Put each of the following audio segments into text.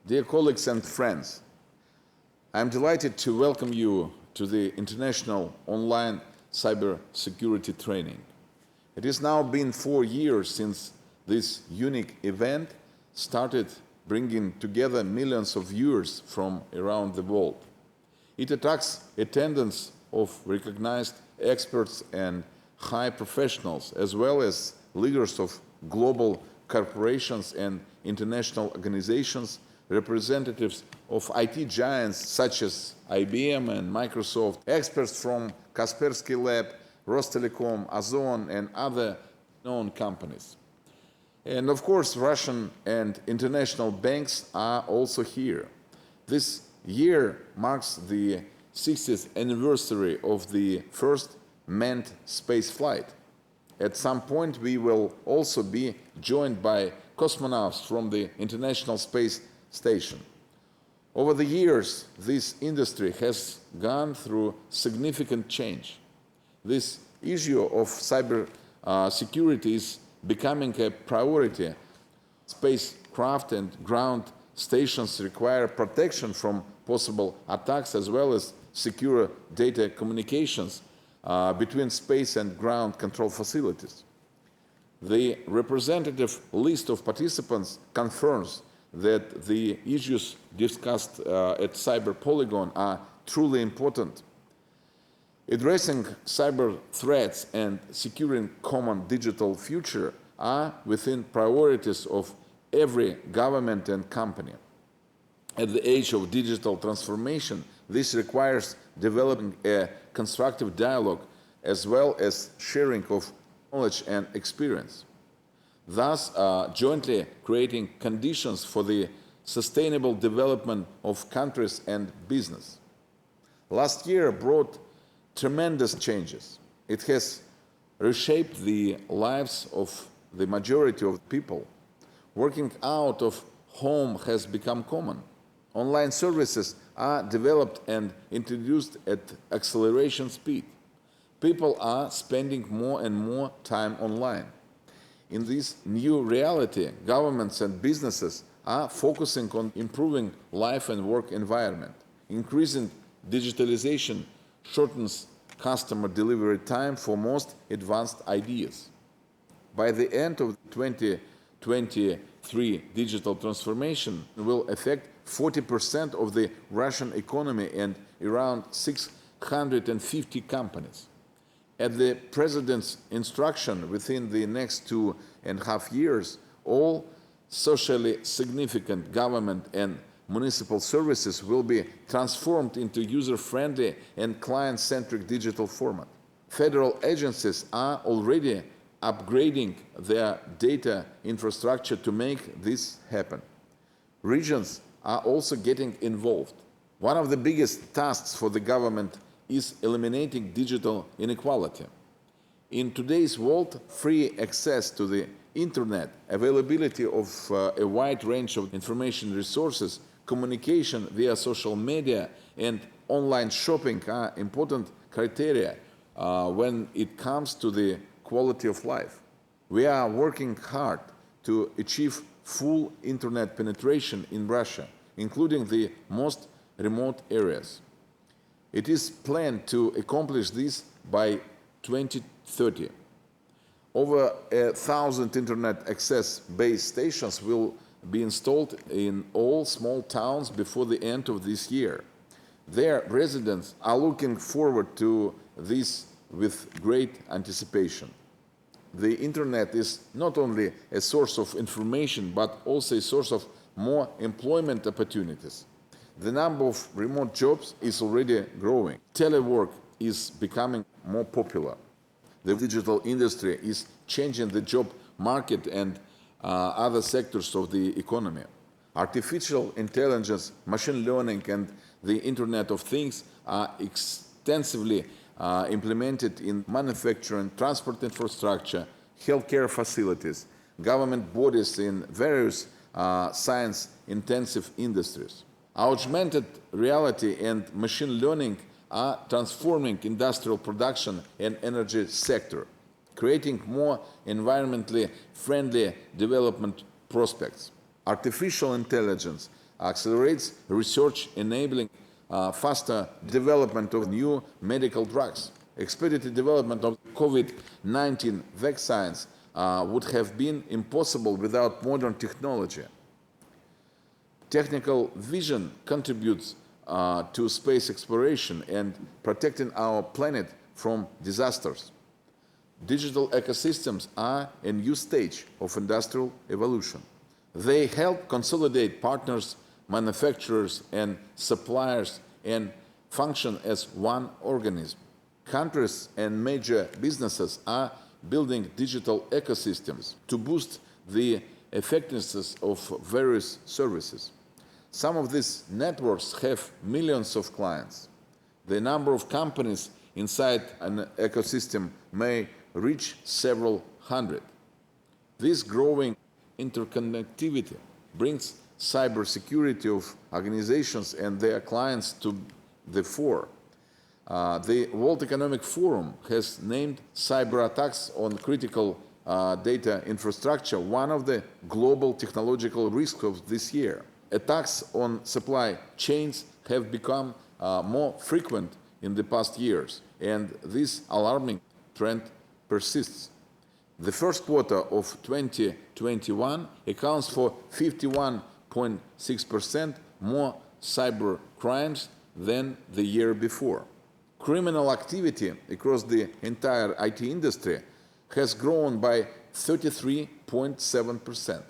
Dear colleagues and friends, I'm delighted to welcome you to the International Online Cyber Security Training. It has now been 4 years since this unique event started bringing together millions of viewers from around the world. It attracts attendance of recognized experts and high professionals, as well as leaders of global corporations and international organizations, representatives of IT giants such as IBM and Microsoft, experts from Kaspersky Lab, Rostelecom, Ozon, and other known companies. And of course, Russian and international banks are also here. This year marks the 60th anniversary of the first manned space flight. At some point, we will also be joined by cosmonauts from the International Space Station. Over the years, this industry has gone through significant change. This issue of cyber security is becoming a priority. Spacecraft and ground stations require protection from possible attacks as well as secure data communications between space and ground control facilities. The representative list of participants confirms that the issues discussed at Cyber Polygon are truly important. Addressing cyber threats and securing common digital future are within priorities of every government and company. At the age of digital transformation, this requires developing a constructive dialogue as well as sharing of knowledge and experience, thus jointly creating conditions for the sustainable development of countries and business. Last year brought tremendous changes. It has reshaped the lives of the majority of people. Working out of home has become common. Online services are developed and introduced at acceleration speed. People are spending more and more time online. In this new reality, governments and businesses are focusing on improving life and work environment. Increasing digitalization shortens customer delivery time for most advanced ideas. By the end of 2023, digital transformation will affect 40% of the Russian economy and around 650 companies. At the President's instruction, within the next 2.5 years, all socially significant government and municipal services will be transformed into user-friendly and client-centric digital format. Federal agencies are already upgrading their data infrastructure to make this happen. Regions are also getting involved. One of the biggest tasks for the government is eliminating digital inequality. In today's world, free access to the internet, availability of a wide range of information resources, communication via social media, and online shopping are important criteria when it comes to the quality of life. We are working hard to achieve full internet penetration in Russia, including the most remote areas. It is planned to accomplish this by 2030. Over 1,000 internet access base stations will be installed in all small towns before the end of this year. Their residents are looking forward to this with great anticipation. The internet is not only a source of information, but also a source of more employment opportunities. The number of remote jobs is already growing. Telework is becoming more popular. The digital industry is changing the job market and other sectors of the economy. Artificial intelligence, machine learning, and the Internet of Things are extensively implemented in manufacturing, transport infrastructure, healthcare facilities, government bodies in various science-intensive industries. Augmented reality and machine learning are transforming industrial production and energy sector, creating more environmentally friendly development prospects. Artificial intelligence, accelerates research, enabling faster development of new medical drugs. Expedited development of COVID-19 vaccines would have been impossible without modern technology. Technical vision contributes to space exploration and protecting our planet from disasters. Digital ecosystems are a new stage of industrial evolution. They help consolidate partners, manufacturers, and suppliers and function as one organism. Countries and major businesses are building digital ecosystems to boost the effectiveness of various services. Some of these networks have millions of clients. The number of companies inside an ecosystem may reach several hundred. This growing interconnectivity brings cybersecurity of organizations and their clients to the fore. The World Economic Forum has named cyber attacks on critical data infrastructure one of the global technological risks of this year. Attacks on supply chains have become more frequent in the past years, and this alarming trend persists. The first quarter of 2021 accounts for 51.6% more cyber crimes than the year before. Criminal activity across the entire IT industry has grown by 33.7%.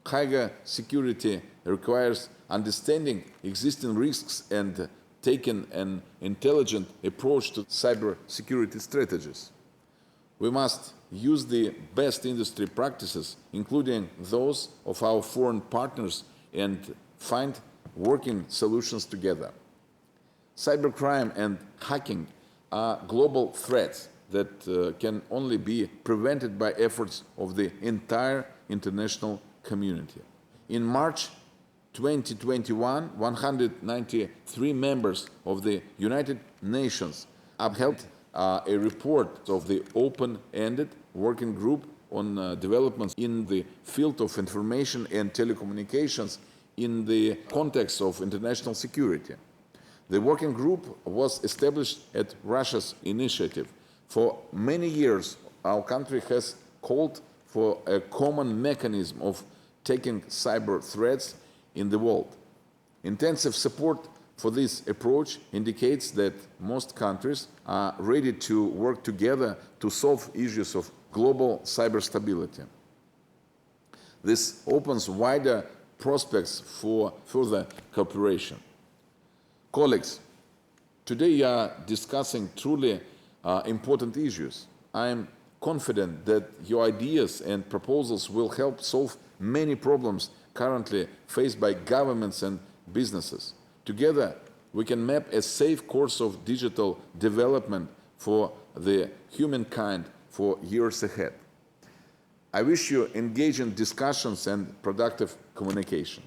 Higher security requires understanding existing risks and taking an intelligent approach to cybersecurity strategies. We must use the best industry practices, including those of our foreign partners, and find working solutions together. Cybercrime and hacking are global threats that can only be prevented by efforts of the entire international community. In March 2021, 193 members of the United Nations upheld a report of the open-ended working group on developments in the field of information and telecommunications in the context of international security. The working group was established at Russia's initiative. For many years, our country has called for a common mechanism of tackling cyber threats in the world. Intensive support for this approach indicates that most countries are ready to work together to solve issues of global cyber stability. This opens wider prospects for further cooperation. Colleagues, today we are discussing truly important issues. I am confident that your ideas and proposals will help solve many problems currently faced by governments and businesses. Together, we can map a safe course of digital development for the humankind for years ahead. I wish you engaging discussions and productive communication.